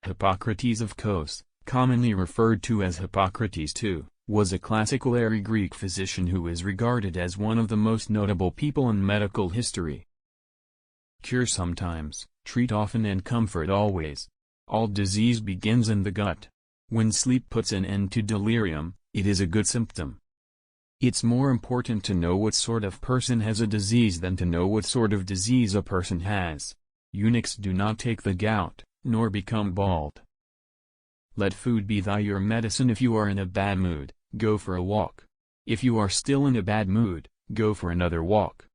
Hippocrates of Kos, commonly referred to as Hippocrates II, was a classical early Greek physician who is regarded as one of the most notable people in medical history. Cure sometimes, treat often and comfort always. All disease begins in the gut. When sleep puts an end to delirium, it is a good symptom. It's more important to know what sort of person has a disease than to know what sort of disease a person has. Eunuchs do not take the gout, nor become bald. Let food be your medicine. If you are in a bad mood, go for a walk. If you are still in a bad mood, go for another walk.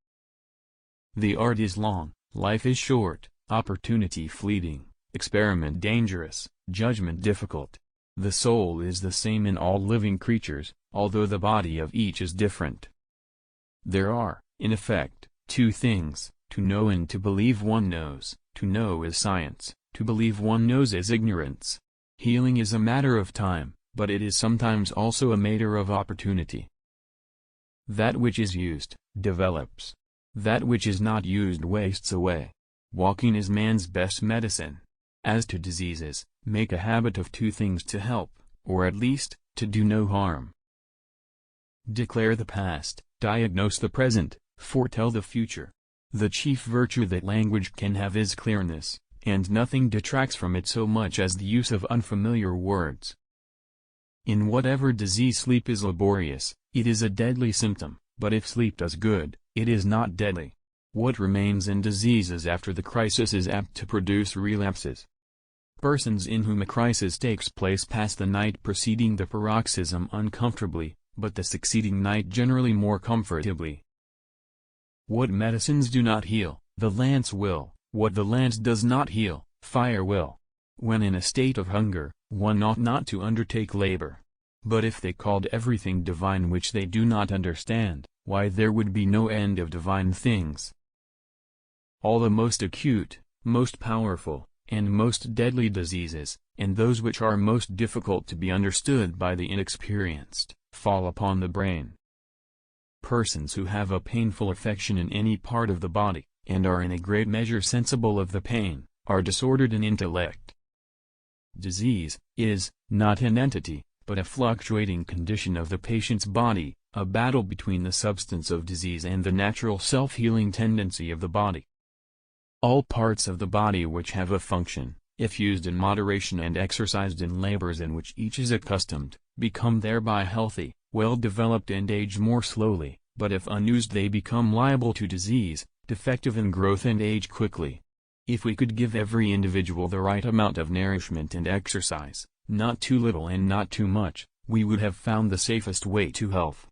The art is long, life is short, opportunity fleeting, experiment dangerous, judgment difficult. The soul is the same in all living creatures, although the body of each is different. There are, in effect, two things, to know and to believe one knows. To know is science, to believe one knows is ignorance. Healing is a matter of time, but it is sometimes also a matter of opportunity. That which is used, develops. That which is not used wastes away. Walking is man's best medicine. As to diseases, make a habit of two things to help, or at least, to do no harm. Declare the past, diagnose the present, foretell the future. The chief virtue that language can have is clearness, and nothing detracts from it so much as the use of unfamiliar words. In whatever disease sleep is laborious, it is a deadly symptom, but if sleep does good, it is not deadly. What remains in diseases after the crisis is apt to produce relapses. Persons in whom a crisis takes place pass the night preceding the paroxysm uncomfortably, but the succeeding night generally more comfortably. What medicines do not heal, the lance will. What the lance does not heal, fire will. When in a state of hunger, one ought not to undertake labor. But if they called everything divine which they do not understand, why there would be no end of divine things. All the most acute, most powerful, and most deadly diseases, and those which are most difficult to be understood by the inexperienced, fall upon the brain. Persons who have a painful affection in any part of the body, and are in a great measure sensible of the pain, are disordered in intellect. Disease is not an entity, but a fluctuating condition of the patient's body, a battle between the substance of disease and the natural self-healing tendency of the body. All parts of the body which have a function, if used in moderation and exercised in labors in which each is accustomed, become thereby healthy, well-developed and age more slowly, but if unused they become liable to disease, defective in growth and age quickly. If we could give every individual the right amount of nourishment and exercise, not too little and not too much, we would have found the safest way to health.